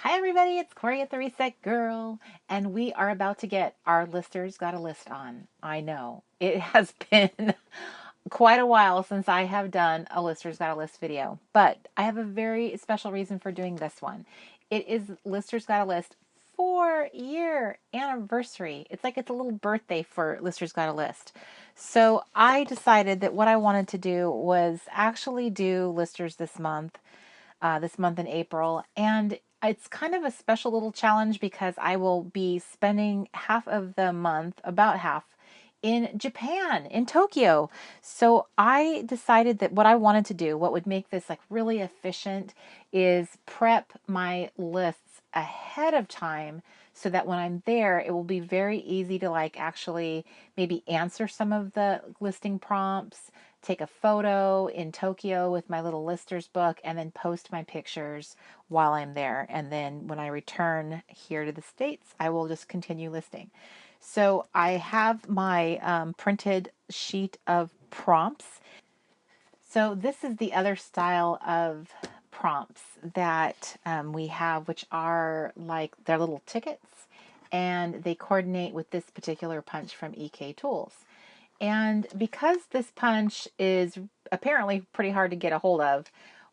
Hi everybody, it's Corey at the Reset Girl, and we are about to get our Listers Got a List on. I know, it has been quite a while since I have done a Listers Got a List video, but I have a very special reason for doing this one. It is Listers Got a List 4-year anniversary. It's like it's a little birthday for Listers Got a List. So I decided that what I wanted to do was actually do Listers this month in April. And it's kind of a special little challenge because I will be spending half of the month, about half, in Japan, in Tokyo. So I decided that what I wanted to do, what would make this like really efficient, is prep my lists ahead of time so that when I'm there, it will be very easy to like actually maybe answer some of the listing prompts, take a photo in Tokyo with my little listers book, and then post my pictures while I'm there. And then when I return here to the States, I will just continue listing. So I have my printed sheet of prompts. So this is the other style of prompts that we have, which are like they're little tickets, and they coordinate with this particular punch from EK Tools. And because this punch is apparently pretty hard to get a hold of,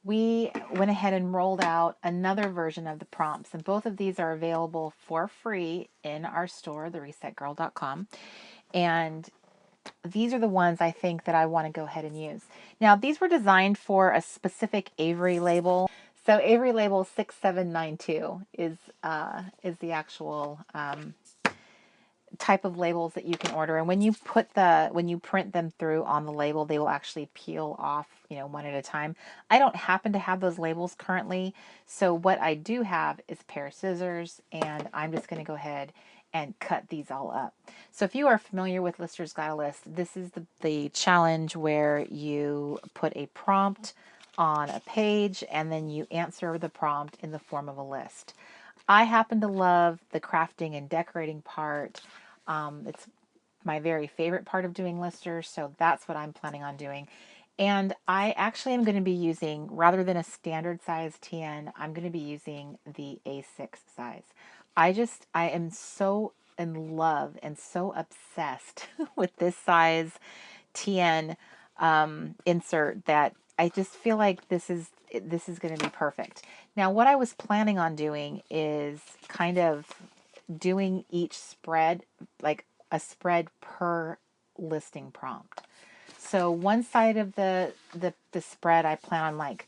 we went ahead and rolled out another version of the prompts. And both of these are available for free in our store, theresetgirl.com. And these are the ones I think that I want to go ahead and use. Now, these were designed for a specific Avery label. So Avery label 6792 is the actual type of labels that you can order, and when you print them through on the label, they will actually peel off, one at a time. I don't happen to have those labels currently, so what I do have is a pair of scissors, and I'm just going to go ahead and cut these all up. So if you are familiar with Listers Got a List, this is the challenge where you put a prompt on a page and then you answer the prompt in the form of a list. I happen to love the crafting and decorating part. It's my very favorite part of doing listers, so that's what I'm planning on doing. And I actually am going to be using, rather than a standard size TN, I'm going to be using the A6 size. I am so in love and so obsessed with this size TN insert that I just feel like this is going to be perfect. Now, what I was planning on doing is kind of doing each spread, like a spread per listing prompt. So one side of the spread, I plan on like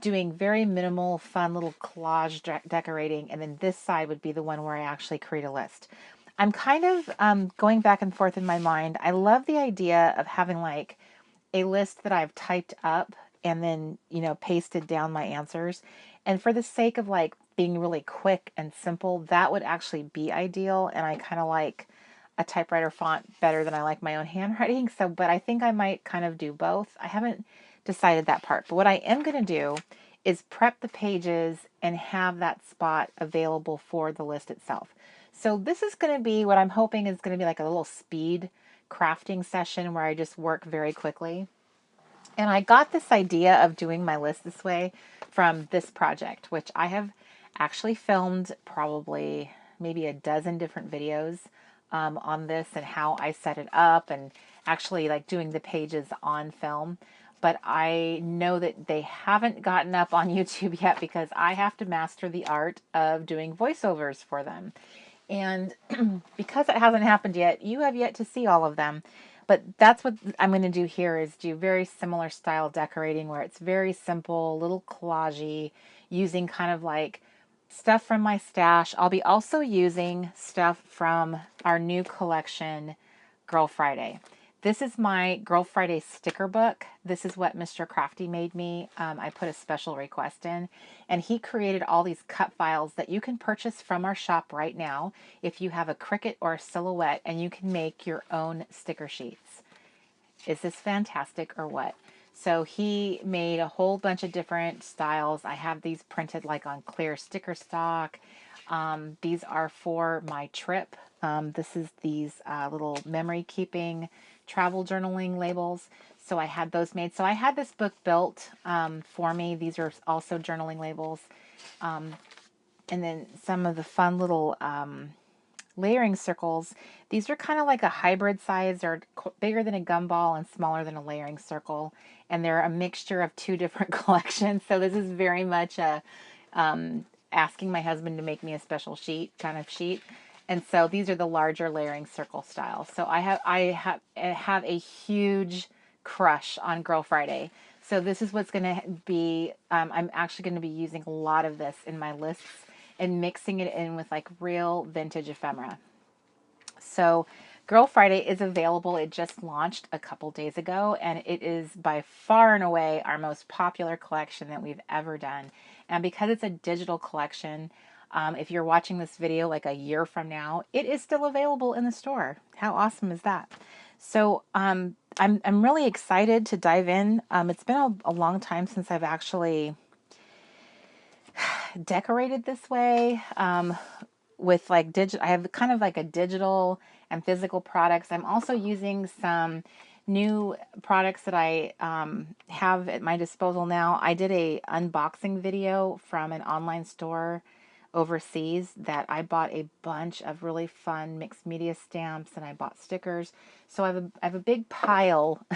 doing very minimal, fun little collage decorating, and then this side would be the one where I actually create a list. I'm kind of going back and forth in my mind. I love the idea of having like a list that I've typed up and then, pasted down my answers. And for the sake of like being really quick and simple, that would actually be ideal. And I kind of like a typewriter font better than I like my own handwriting. So, but I think I might kind of do both. I haven't decided that part. But what I am going to do is prep the pages and have that spot available for the list itself. So this is going to be what I'm hoping is going to be like a little speed crafting session where I just work very quickly. And I got this idea of doing my list this way from this project, which I have actually filmed probably maybe a dozen different videos on this and how I set it up and actually like doing the pages on film. But I know that they haven't gotten up on YouTube yet because I have to master the art of doing voiceovers for them. And because it hasn't happened yet, you have yet to see all of them. But that's what I'm going to do here is do very similar style decorating where it's very simple, little collagey, using kind of like stuff from my stash. I'll be also using stuff from our new collection, Girl Friday. This is my Girl Friday sticker book. This is what Mr. Crafty made me. I put a special request in, and he created all these cut files that you can purchase from our shop right now if you have a Cricut or a Silhouette, and you can make your own sticker sheets. Is this fantastic or what? So he made a whole bunch of different styles. I have these printed like on clear sticker stock. These are for my trip. This is these little memory keeping travel journaling labels. So I had those made. So I had this book built for me. These are also journaling labels. And then some of the fun little layering circles. These are kind of like a hybrid size. They're bigger than a gumball and smaller than a layering circle. And they're a mixture of two different collections. So this is very much a asking my husband to make me a special sheet, kind of sheet. And so these are the larger layering circle style. So I have a huge crush on Girl Friday. So this is what's going to be, I'm actually going to be using a lot of this in my lists and mixing it in with like real vintage ephemera. So Girl Friday is available. It just launched a couple days ago, and it is by far and away our most popular collection that we've ever done. And because it's a digital collection, if you're watching this video like a year from now, it is still available in the store. How awesome is that? So I'm really excited to dive in. It's been a long time since I've actually decorated this way. With like I have kind of like a digital and physical products. I'm also using some new products that I have at my disposal now. I did a unboxing video from an online store overseas that I bought a bunch of really fun mixed media stamps, and I bought stickers. So I have a big pile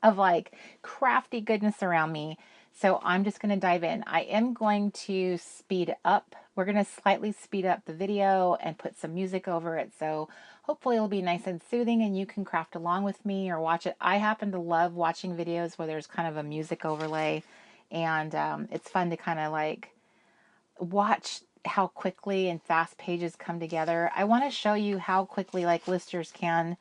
of like crafty goodness around me. So I'm just going to dive in. I am going to speed up. We're going to slightly speed up the video and put some music over it. So hopefully it'll be nice and soothing and you can craft along with me or watch it. I happen to love watching videos where there's kind of a music overlay, and it's fun to kind of like watch how quickly and fast pages come together. I want to show you how quickly like listers can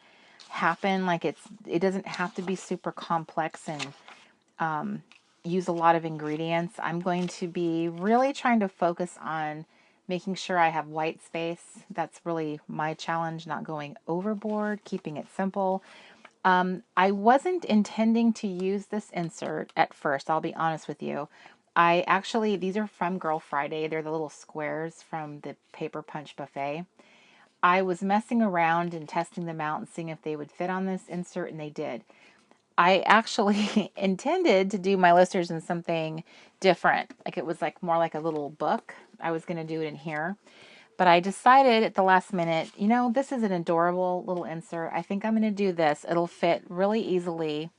happen. Like it doesn't have to be super complex and use a lot of ingredients. I'm going to be really trying to focus on making sure I have white space. That's really my challenge, not going overboard, keeping it simple. I wasn't intending to use this insert at first, I'll be honest with you. These are from Girl Friday. They're the little squares from the Paper Punch Buffet. I was messing around and testing them out and seeing if they would fit on this insert, and they did. I actually intended to do my listers in something different. Like it was like more like a little book. I was going to do it in here. But I decided at the last minute, this is an adorable little insert. I think I'm going to do this. It'll fit really easily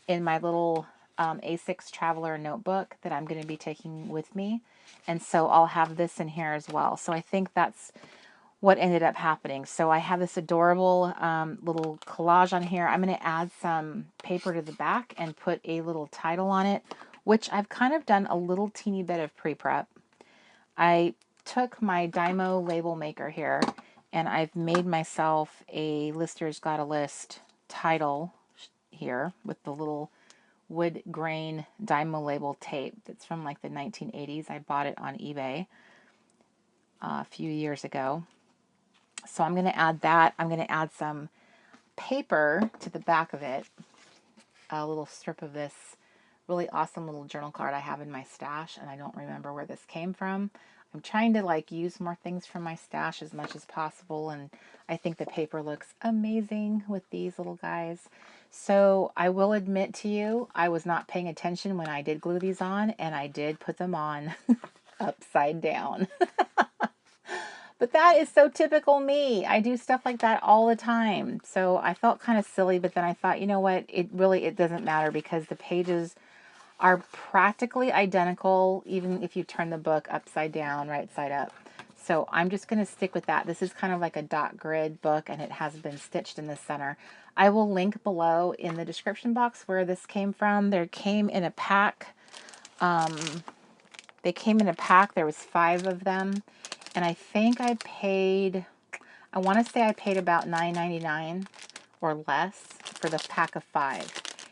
in my little A6 Traveler notebook that I'm going to be taking with me. And so I'll have this in here as well. So I think that's what ended up happening. So I have this adorable little collage on here. I'm going to add some paper to the back and put a little title on it, which I've kind of done a little teeny bit of pre-prep. I took my Dymo label maker here and I've made myself a Lister's Got a List title here with the little wood grain Dymo label tape that's from like the 1980s. I bought it on eBay a few years ago. So I'm going to add that. I'm going to add some paper to the back of it, a little strip of this really awesome little journal card I have in my stash, and I don't remember where this came from. I'm trying to like use more things from my stash as much as possible, and I think the paper looks amazing with these little guys. So I will admit to you, I was not paying attention when I did glue these on, and I did put them on upside down. But that is so typical me. I do stuff like that all the time. So I felt kind of silly, but then I thought, you know what? It doesn't matter because the pages are practically identical, even if you turn the book upside down, right side up. So I'm just going to stick with that. This is kind of like a dot grid book, and it has been stitched in the center. I will link below in the description box where this came from. They came in a pack. There was 5 of them. And I think I want to say I paid about $9.99 or less for the pack of 5.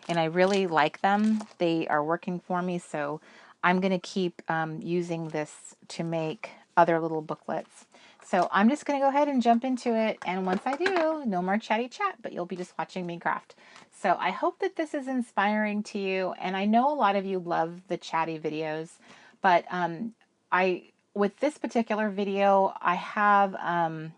And I really like them. They are working for me, so I'm going to keep using this to make other little booklets. So I'm just going to go ahead and jump into it. And once I do, no more chatty chat, but you'll be just watching me craft. So I hope that this is inspiring to you. And I know a lot of you love the chatty videos, but with this particular video, I'm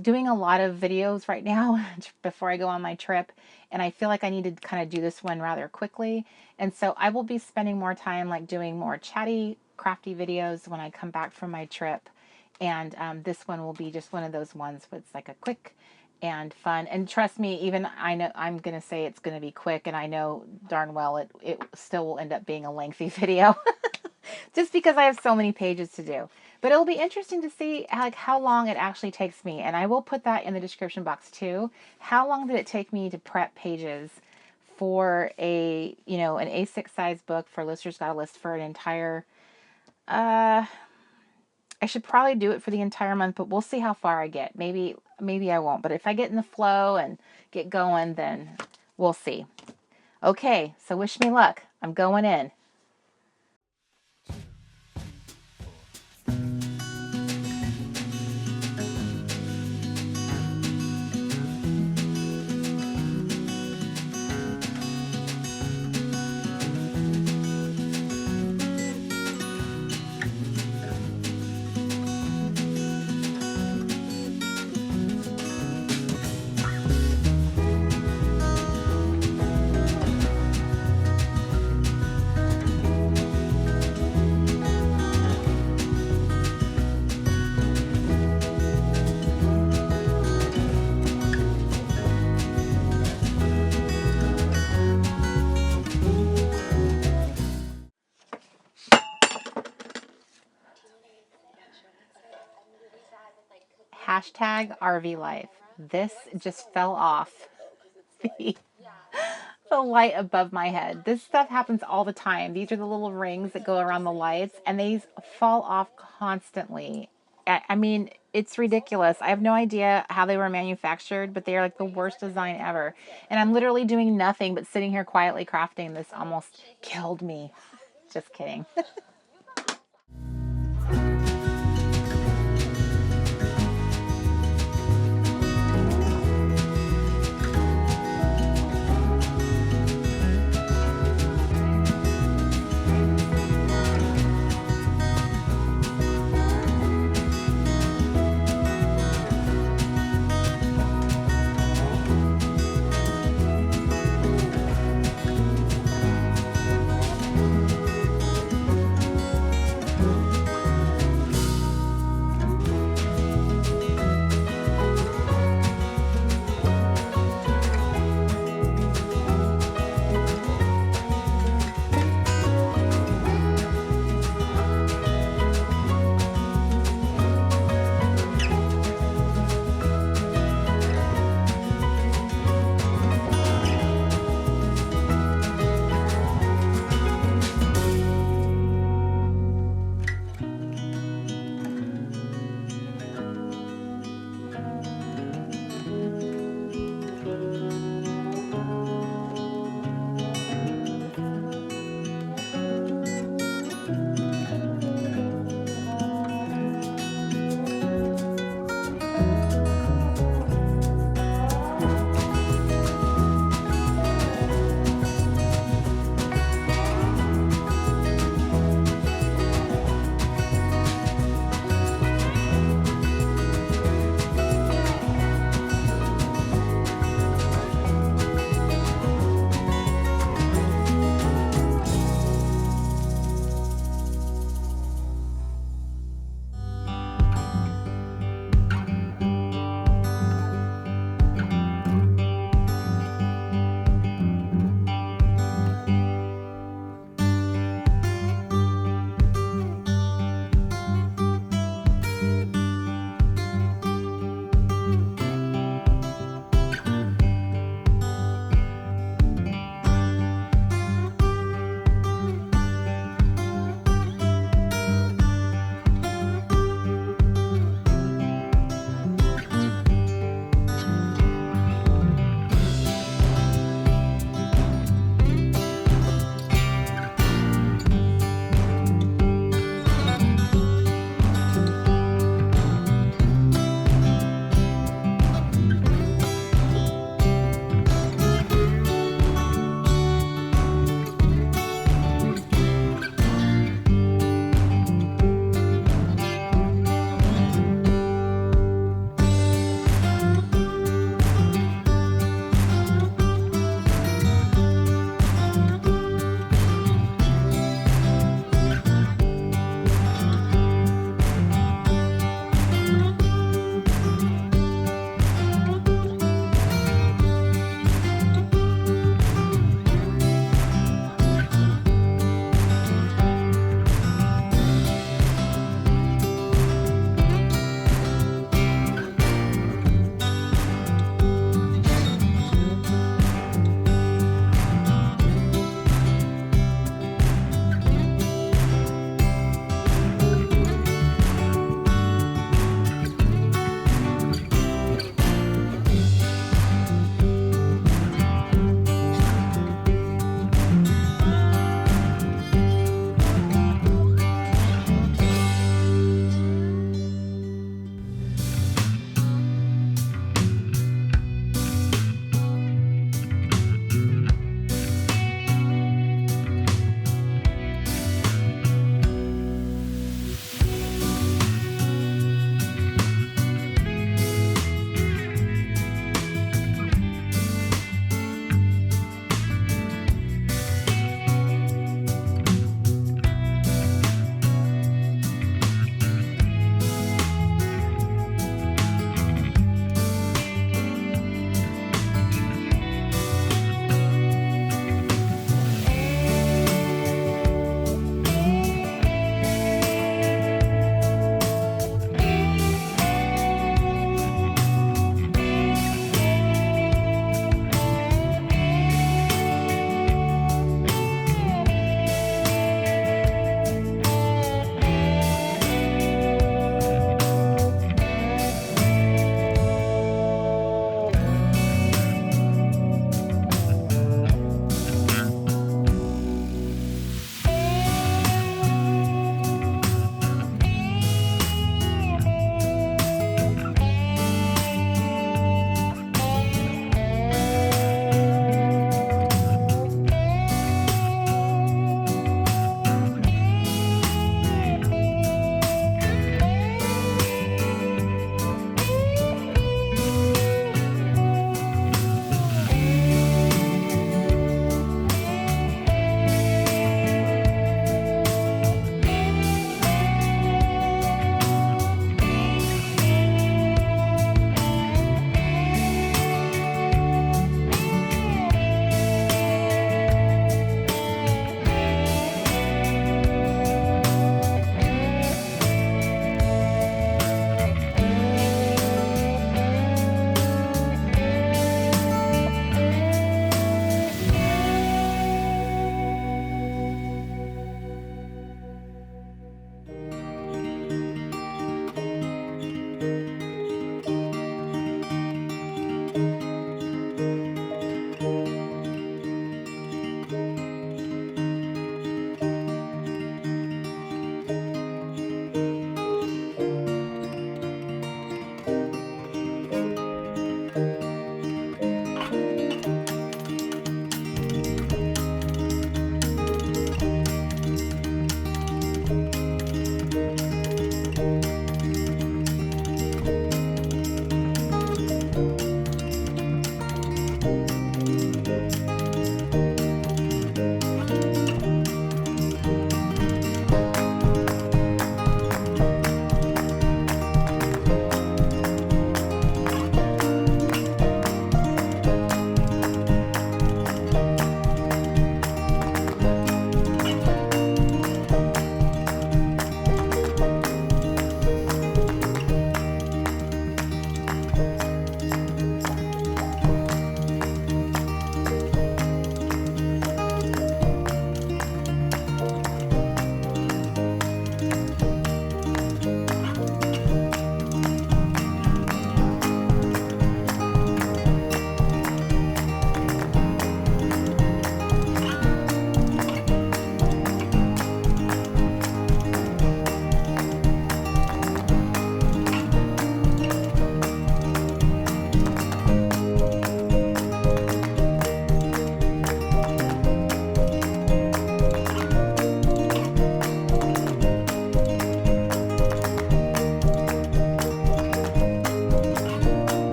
doing a lot of videos right now before I go on my trip, and I feel like I need to kind of do this one rather quickly. And so I will be spending more time like doing more chatty crafty videos when I come back from my trip. And this one will be just one of those ones where it's like a quick and fun. And trust me, even I know I'm going to say it's going to be quick, and I know darn well it still will end up being a lengthy video just because I have so many pages to do. But it'll be interesting to see like how long it actually takes me. And I will put that in the description box too. How long did it take me to prep pages for a, an A6 size book for Lister's Got a List for an entire, I should probably do it for the entire month, but we'll see how far I get. Maybe I won't, but if I get in the flow and get going, then we'll see. Okay, so wish me luck. I'm going in. Hashtag RV life. This just fell off the light above my head. This stuff happens all the time. These are the little rings that go around the lights, and these fall off constantly. I mean, it's ridiculous. I have no idea how they were manufactured, but they are like the worst design ever. And I'm literally doing nothing but sitting here quietly crafting. This almost killed me. Just kidding.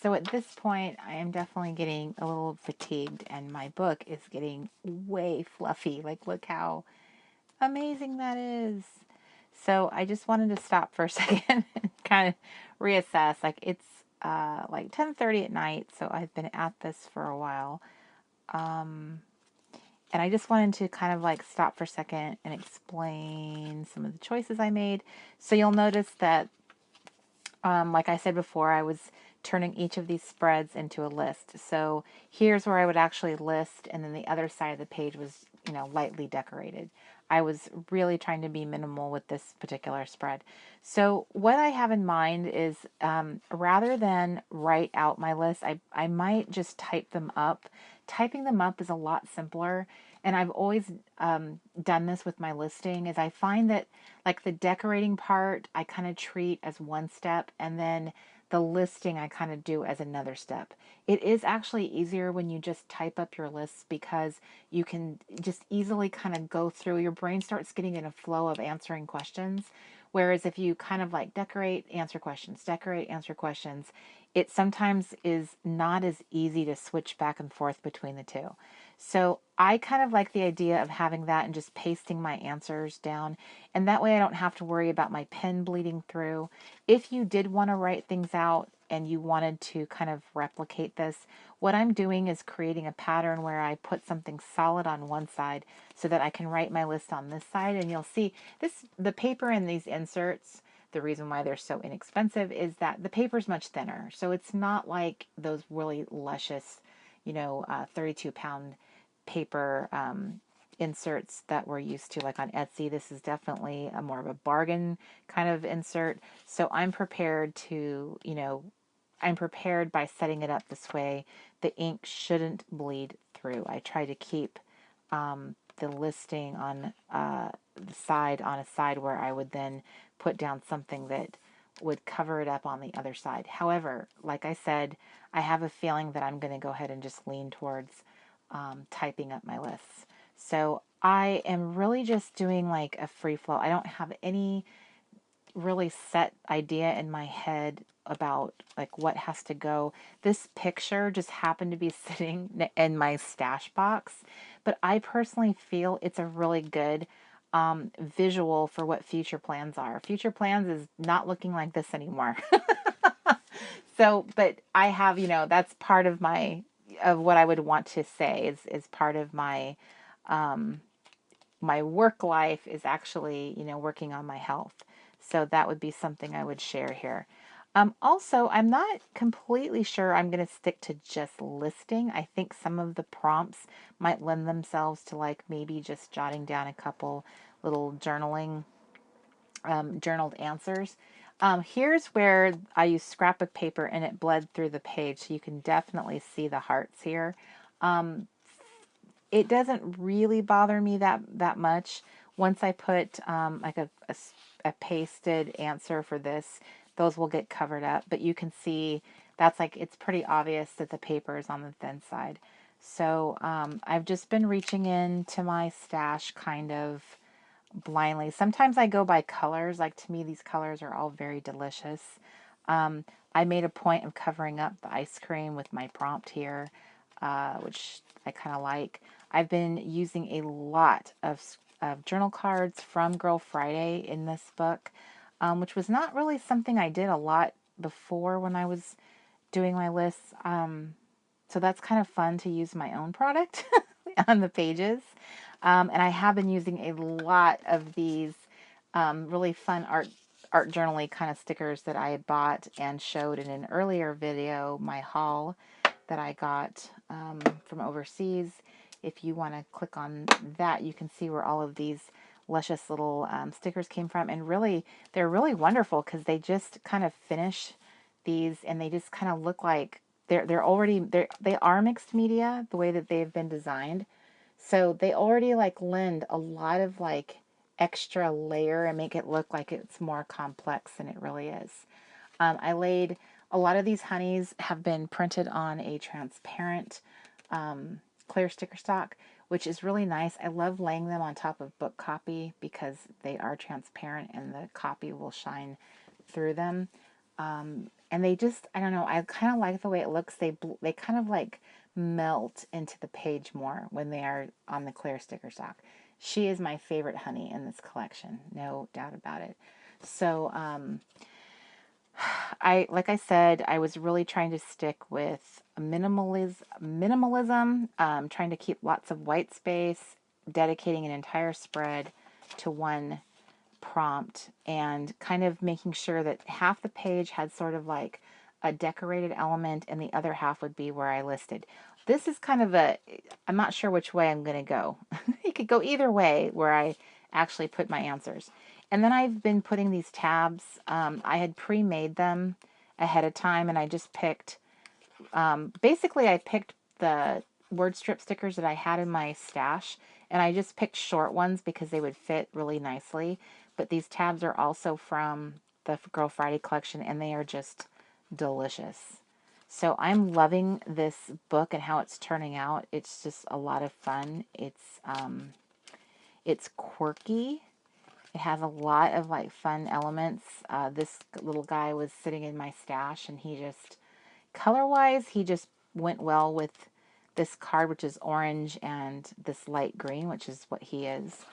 So at this point, I am definitely getting a little fatigued, and my book is getting way fluffy. Like, look how amazing that is. So I just wanted to stop for a second and kind of reassess. Like, it's like 10:30 at night, so I've been at this for a while. And I just wanted to kind of like stop for a second and explain some of the choices I made. So you'll notice that, like I said before, I was turning each of these spreads into a list. So here's where I would actually list, and then the other side of the page was, lightly decorated. I was really trying to be minimal with this particular spread. So what I have in mind is, rather than write out my list, I might just type them up. Typing them up is a lot simpler, and I've always done this with my listing. Is I find that, like, the decorating part I kind of treat as one step, and then the listing I kind of do as another step. It is actually easier when you just type up your lists, because you can just easily kind of go through. Your brain starts getting in a flow of answering questions. Whereas if you kind of like decorate, answer questions, it sometimes is not as easy to switch back and forth between the two. So I kind of like the idea of having that and just pasting my answers down. And that way I don't have to worry about my pen bleeding through. If you did want to write things out and you wanted to kind of replicate this, what I'm doing is creating a pattern where I put something solid on one side so that I can write my list on this side. And you'll see the paper in these inserts, the reason why they're so inexpensive is that the paper is much thinner. So it's not like those really luscious, 32-pound paper inserts that we're used to, like on Etsy. This is definitely a more of a bargain kind of insert. So I'm prepared to, I'm prepared by setting it up this way. The ink shouldn't bleed through. I try to keep the listing on the side, on a side where I would then put down something that would cover it up on the other side. However, like I said, I have a feeling that I'm going to go ahead and just lean towards typing up my lists. So I am really just doing like a free flow. I don't have any really set idea in my head about like what has to go. This picture just happened to be sitting in my stash box, but I personally feel it's a really good visual for what future plans are. Future plans is not looking like this anymore. So, but I have, that's part of of what I would want to say is part of my work life is actually, working on my health. So that would be something I would share here. Also, I'm not completely sure I'm going to stick to just listing. I think some of the prompts might lend themselves to like maybe just jotting down a couple little journaled answers. Here's where I use scrapbook paper and it bled through the page, so you can definitely see the hearts here. It doesn't really bother me that much. Once I put like a pasted answer for this, those will get covered up. But you can see that's like, it's pretty obvious that the paper is on the thin side. So I've just been reaching into my stash kind of blindly. Sometimes I go by colors. Like, to me, these colors are all very delicious. I made a point of covering up the ice cream with my prompt here, which I kind of like. I've been using a lot of journal cards from Girl Friday in this book, which was not really something I did a lot before when I was doing my lists. So that's kind of fun to use my own product on the pages. And I have been using a lot of these really fun art journaling kind of stickers that I had bought and showed in an earlier video, my haul that I got from overseas. If you want to click on that, you can see where all of these luscious little stickers came from. And really, they're really wonderful because they just kind of finish these and they just kind of look like they are mixed media the way that they've been designed. So they already like lend a lot of like extra layer and make it look like it's more complex than it really is. I laid a lot of these honeys have been printed on a transparent clear sticker stock, which is really nice. I love laying them on top of book copy because they are transparent and the copy will shine through them. And they just, I don't know, I kind of like the way it looks. They kind of like melt into the page more when they are on the clear sticker stock. She is my favorite honey in this collection, no doubt about it. So, like I said, I was really trying to stick with minimalism, trying to keep lots of white space, dedicating an entire spread to one prompt, and kind of making sure that half the page had sort of like a decorated element and the other half would be where I listed. This is kind of I'm not sure which way I'm going to go. It could go either way where I actually put my answers. And then I've been putting these tabs. I had pre-made them ahead of time, and I just picked, basically I picked the word strip stickers that I had in my stash, and I just picked short ones because they would fit really nicely. But these tabs are also from the Girl Friday collection, and they are just delicious. So I'm loving this book and how it's turning out. It's just a lot of fun. It's quirky. It has a lot of like fun elements. This little guy was sitting in my stash, and he just, color-wise, he just went well with this card, which is orange, and this light green, which is what he is.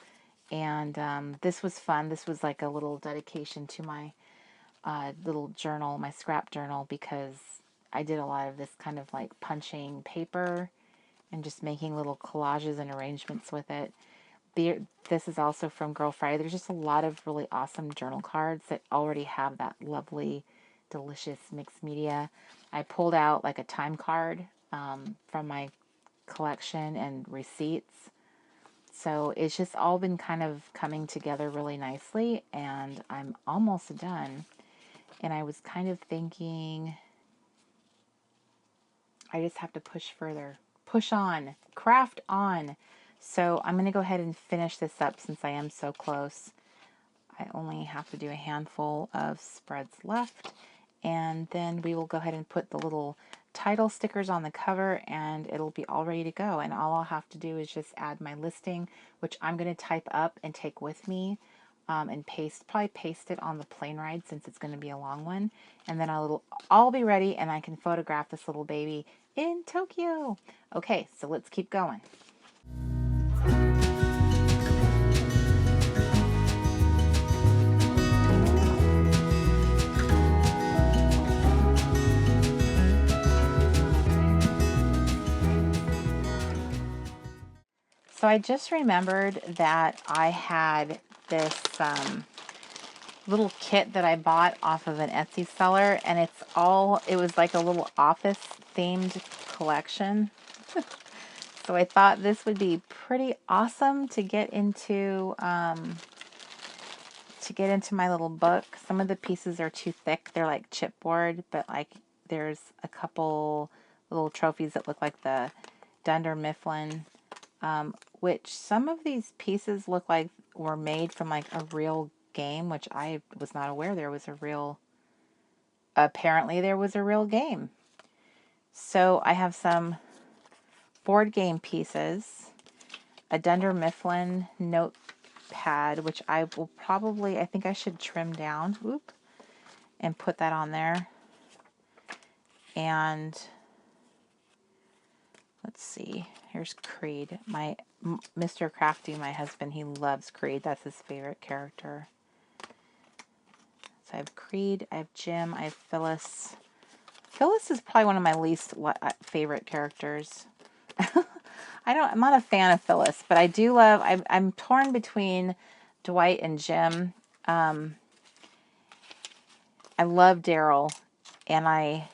And this was fun. This was like a little dedication to my little journal, my scrap journal, because I did a lot of this kind of like punching paper and just making little collages and arrangements with it. This is also from Girl Friday. There's just a lot of really awesome journal cards that already have that lovely, delicious mixed media. I pulled out like a time card from my collection and receipts. So it's just all been kind of coming together really nicely, and I'm almost done. And I was kind of thinking, I just have to push further. Push on. Craft on. So I'm going to go ahead and finish this up since I am so close. I only have to do a handful of spreads left. And then we will go ahead and put the little title stickers on the cover, and it'll be all ready to go. And all I'll have to do is just add my listing, which I'm going to type up and take with me, and probably paste it on the plane ride since it's going to be a long one. And then I'll be ready, and I can photograph this little baby in Tokyo. Okay, so let's keep going. So I just remembered that I had this little kit that I bought off of an Etsy seller, and it was like a little office themed collection. So I thought this would be pretty awesome to get into my little book. Some of the pieces are too thick. They're like chipboard, but like there's a couple little trophies that look like the Dunder Mifflin, which some of these pieces look like were made from like a real game, which I was not aware apparently there was a real game. So I have some board game pieces, a Dunder Mifflin notepad, which I think I should trim down, and put that on there. And let's see, here's Creed. Mr. Crafty, my husband, he loves Creed. That's his favorite character. So I have Creed, I have Jim, I have Phyllis. Phyllis is probably one of my least favorite characters. I'm not a fan of Phyllis, but I do love, I'm torn between Dwight and Jim. I love Daryl, and I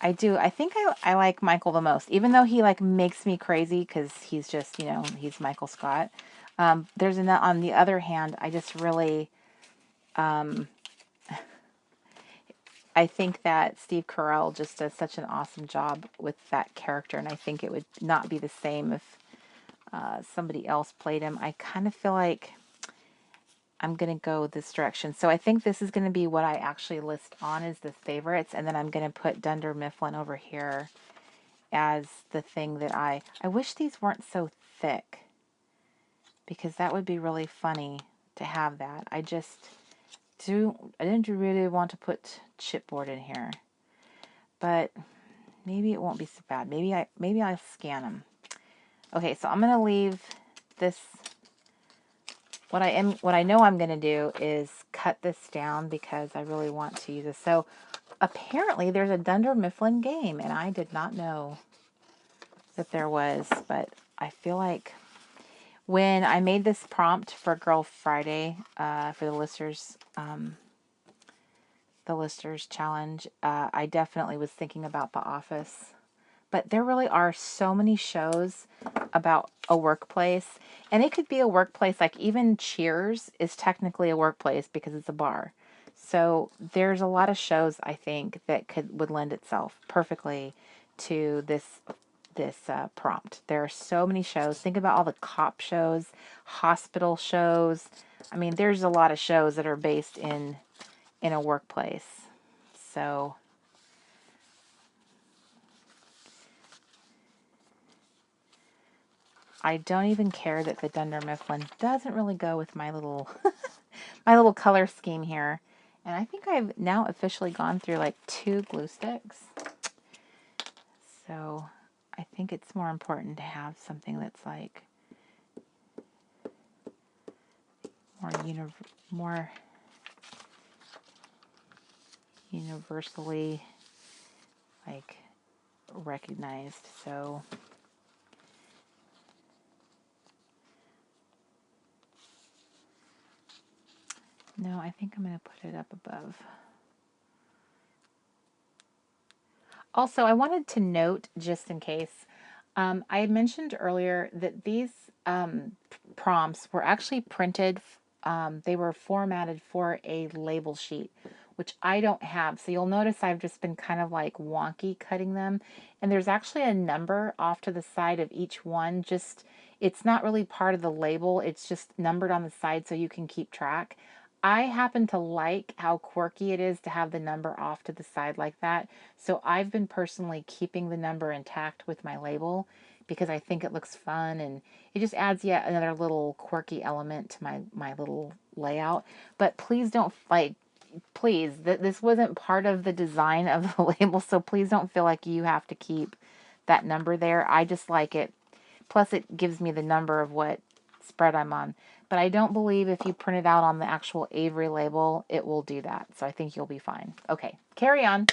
think I like Michael the most, even though he like makes me crazy because he's just, he's Michael Scott. On the other hand, I just really, I think that Steve Carell just does such an awesome job with that character, and I think it would not be the same if somebody else played him. I kind of feel like I'm going to go this direction. So I think this is going to be what I actually list on as the favorites, and then I'm going to put Dunder Mifflin over here as the thing that I wish these weren't so thick, because that would be really funny to have that. didn't really want to put chipboard in here, but maybe it won't be so bad. Maybe I'll scan them. Okay, so I'm gonna leave this. What I know I'm gonna do is cut this down because I really want to use this. So apparently there's a Dunder Mifflin game, and I did not know that there was, but I feel like when I made this prompt for Girl Friday for the listers challenge, I definitely was thinking about The Office. But there really are so many shows about a workplace, and it could be a workplace, like even Cheers is technically a workplace because it's a bar. So there's a lot of shows I think that would lend itself perfectly to this prompt. There are so many shows. Think about all the cop shows, hospital shows. I mean, there's a lot of shows that are based in a workplace. So I don't even care that the Dunder Mifflin doesn't really go with my little my little color scheme here. And I think I've now officially gone through like 2 glue sticks. So I think it's more important to have something that's like more universally like recognized. So no, I think I'm going to put it up above. Also, I wanted to note, just in case, I had mentioned earlier that these prompts were actually printed, they were formatted for a label sheet, which I don't have. So you'll notice I've just been kind of like wonky cutting them. And there's actually a number off to the side of each one. It's not really part of the label. It's just numbered on the side so you can keep track. I happen to like how quirky it is to have the number off to the side like that. So I've been personally keeping the number intact with my label because I think it looks fun and it just adds yet another little quirky element to my little layout. But please don't this wasn't part of the design of the label, so please don't feel like you have to keep that number there. I just like it. Plus it gives me the number of what spread I'm on. But I don't believe if you print it out on the actual Avery label, it will do that. So I think you'll be fine. Okay, carry on.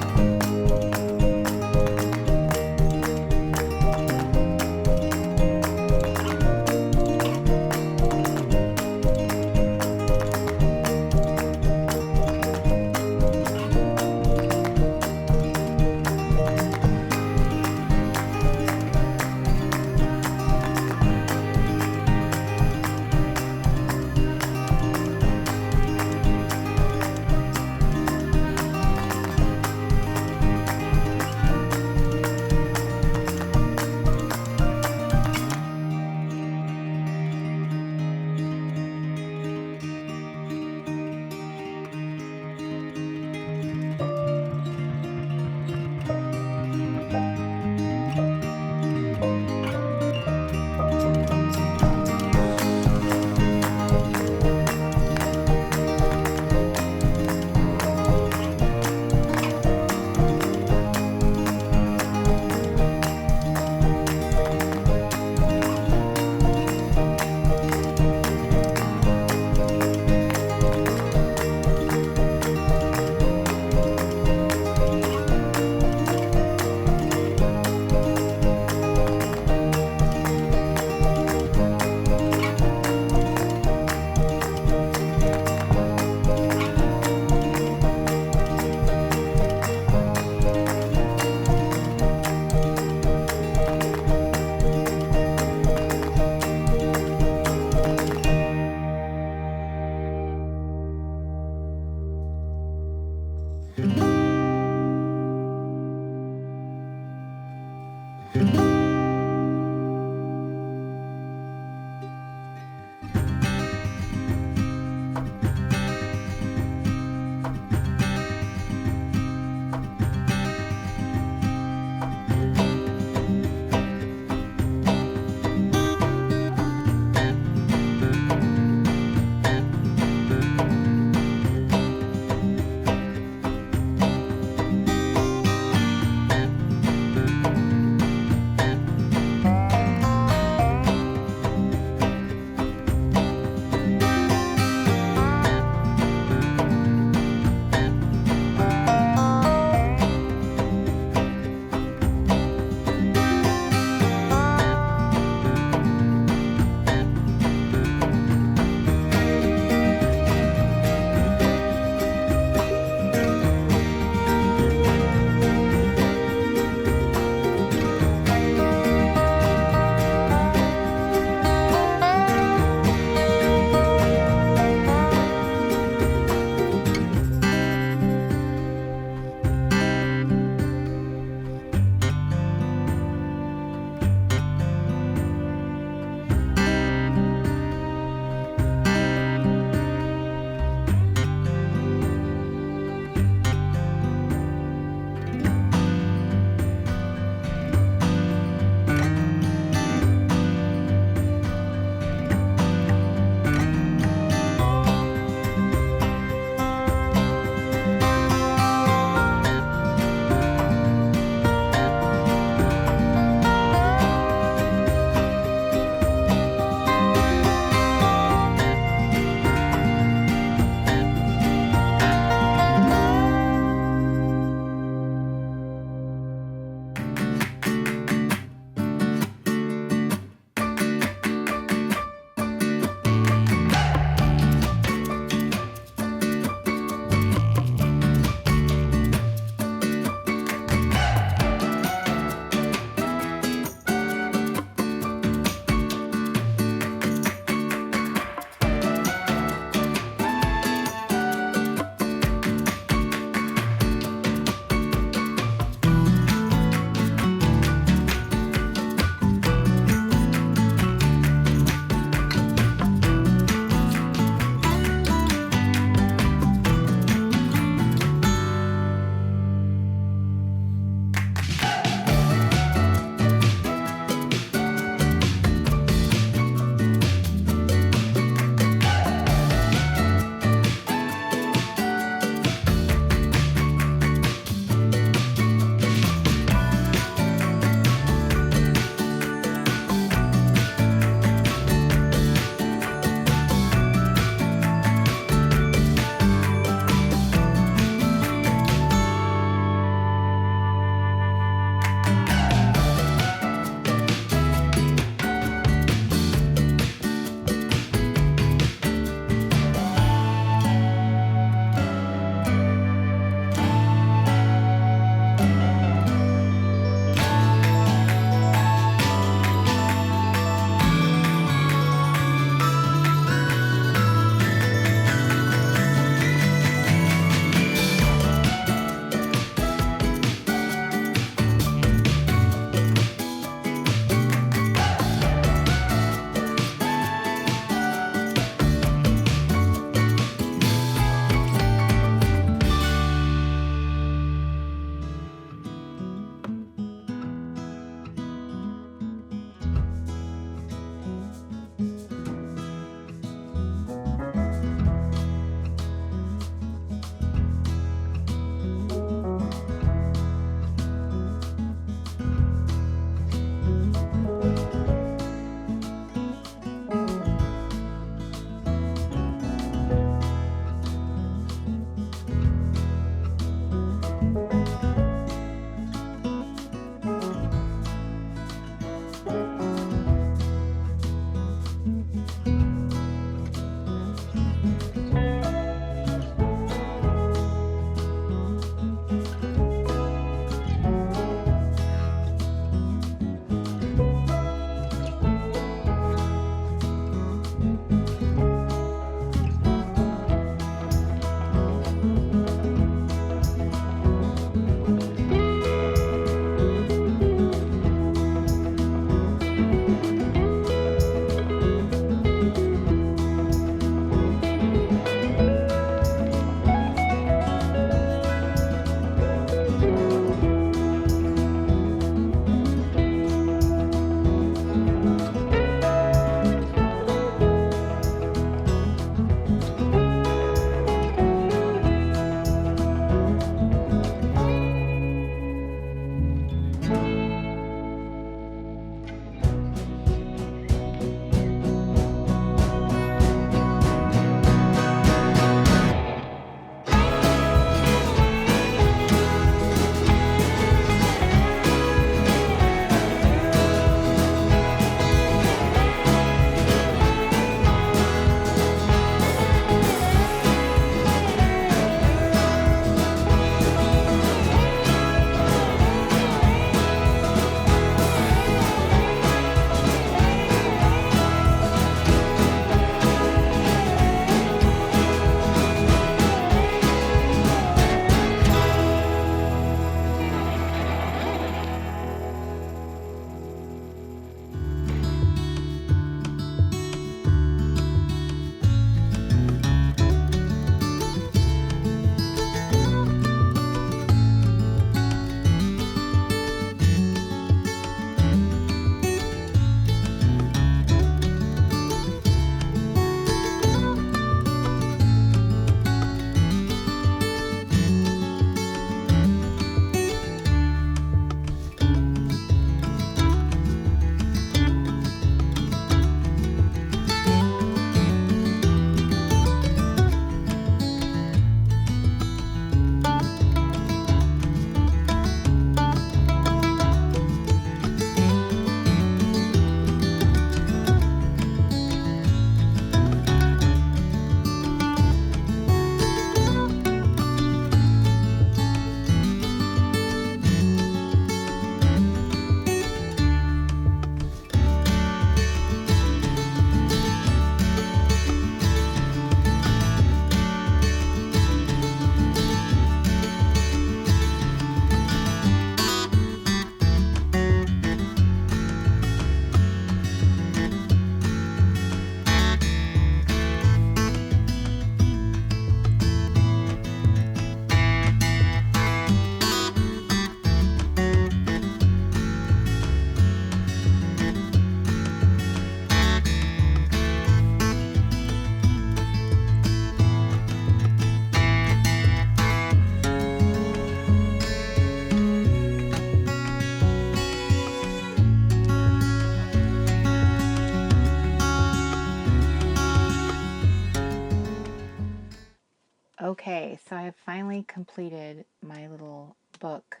Okay, so I have finally completed my little book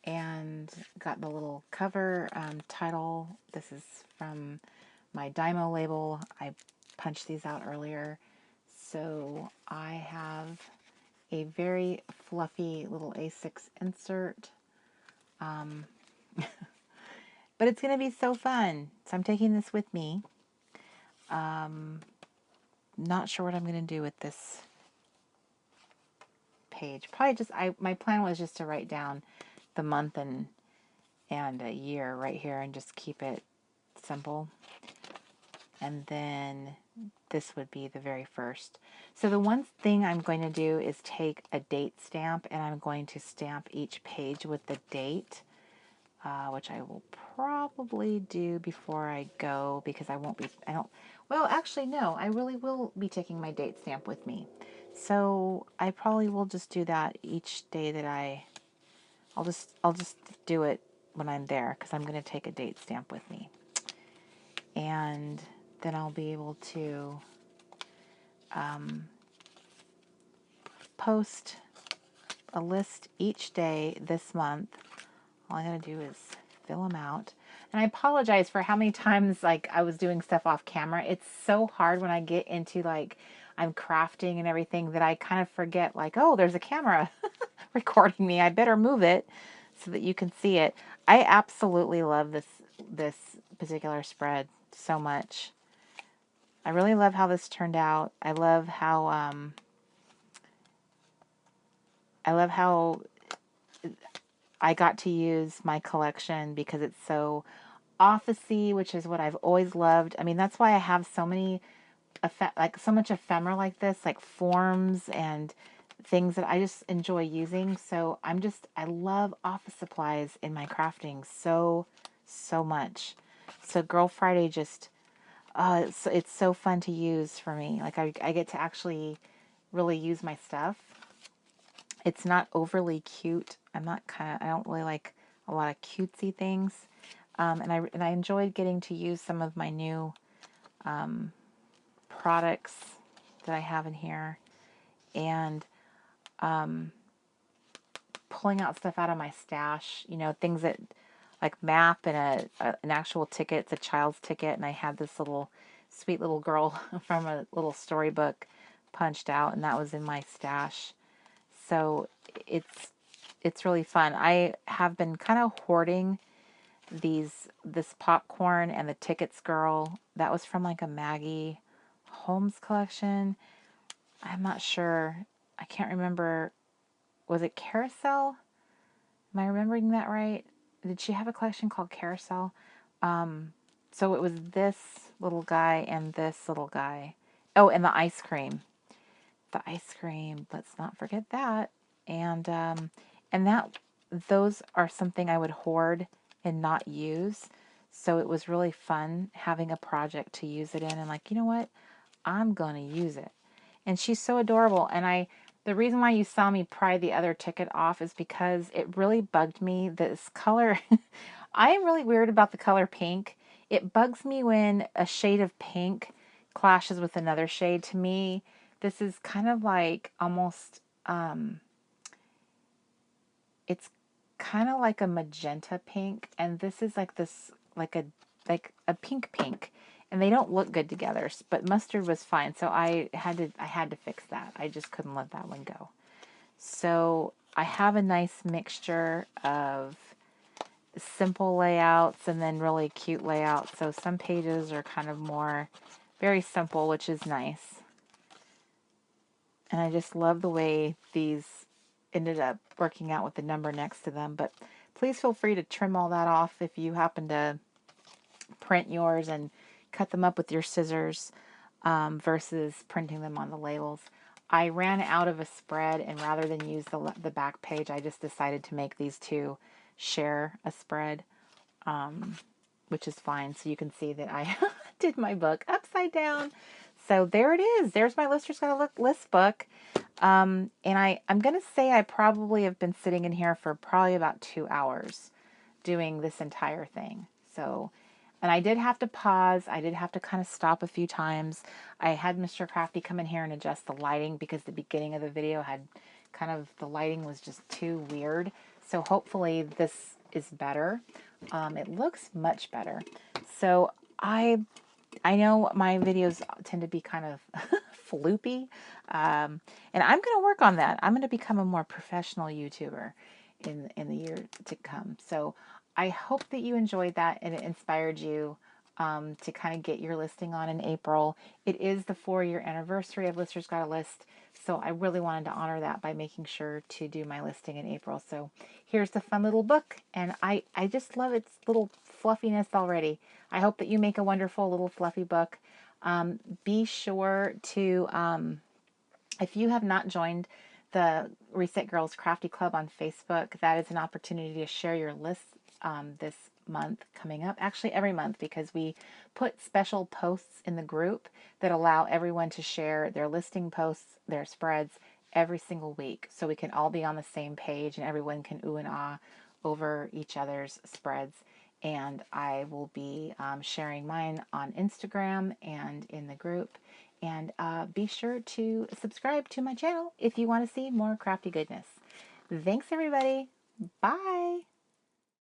and got the little cover title. This is from my Dymo label. I punched these out earlier. So I have a very fluffy little A6 insert. But it's going to be so fun. So I'm taking this with me. Not sure what I'm going to do with this page. Probably just, my plan was just to write down the month and a year right here and just keep it simple. And then this would be the very first. So the one thing I'm going to do is take a date stamp, and I'm going to stamp each page with the date, which I will probably do before I go, because well, actually, no, I really will be taking my date stamp with me. So I probably will just do that each day that I'll just do it when I'm there, because I'm going to take a date stamp with me. And then I'll be able to post a list each day this month. All I gotta do is fill them out. And I apologize for how many times like I was doing stuff off camera. It's so hard when I get into like I'm crafting and everything that I kind of forget like, oh, there's a camera recording me. I better move it so that you can see it. I absolutely love this particular spread so much. I really love how this turned out. I love how I got to use my collection because it's so officey, which is what I've always loved. I mean, that's why I have so many, so much ephemera like this, like forms and things that I just enjoy using. So I love office supplies in my crafting so, so much. So Girl Friday just, it's so fun to use for me. Like I get to actually really use my stuff. It's not overly cute. I don't really like a lot of cutesy things. And I enjoyed getting to use some of my new products that I have in here, and pulling out stuff out of my stash. You know, things that like map and an actual ticket. It's a child's ticket, and I had this little sweet little girl from a little storybook punched out, and that was in my stash. So it's really fun. I have been kind of hoarding this popcorn and the Tickets Girl. That was from like a Maggie Holmes collection. I'm not sure. I can't remember. Was it Carousel? Am I remembering that right? Did she have a collection called Carousel? So it was this little guy and this little guy. Oh, and the ice cream. The ice cream. Let's not forget that. And those are something I would hoard and not use. So it was really fun having a project to use it in, and like, you know what? I'm going to use it. And she's so adorable. And the reason why you saw me pry the other ticket off is because it really bugged me. This color, I am really weird about the color pink. It bugs me when a shade of pink clashes with another shade. To me, this is kind of like almost, it's kind of like a magenta pink, and this is like this, like a pink pink, and they don't look good together. But mustard was fine, so I had to fix that. I just couldn't let that one go. So I have a nice mixture of simple layouts and then really cute layouts. So some pages are kind of more very simple, which is nice. And I just love the way these ended up working out with the number next to them. But please feel free to trim all that off if you happen to print yours and cut them up with your scissors versus printing them on the labels. I ran out of a spread, and rather than use the back page, I just decided to make these two share a spread, which is fine. So you can see that I did my book upside down. So there it is. There's my ListersGottaList book. And I'm going to say I probably have been sitting in here for probably about 2 hours doing this entire thing. So And I did have to pause. I did have to kind of stop a few times. I had Mr. Crafty come in here and adjust the lighting because the beginning of the video had kind of, the lighting was just too weird. So hopefully this is better. It looks much better. So I know my videos tend to be kind of floopy, and I'm going to work on that. I'm going to become a more professional YouTuber in the year to come. So I hope that you enjoyed that and it inspired you to kind of get your listing on in April. It is the 4-year anniversary of Listers Got a List, so I really wanted to honor that by making sure to do my listing in April. So here's the fun little book, and I just love its little fluffiness already. I hope that you make a wonderful little fluffy book. Be sure to, if you have not joined the Reset Girls Crafty Club on Facebook, that is an opportunity to share your list this month coming up. Actually, every month, because we put special posts in the group that allow everyone to share their listing posts, their spreads, every single week. So we can all be on the same page and everyone can ooh and ah over each other's spreads. And I will be sharing mine on Instagram and in the group. And be sure to subscribe to my channel if you want to see more crafty goodness. Thanks, everybody. Bye.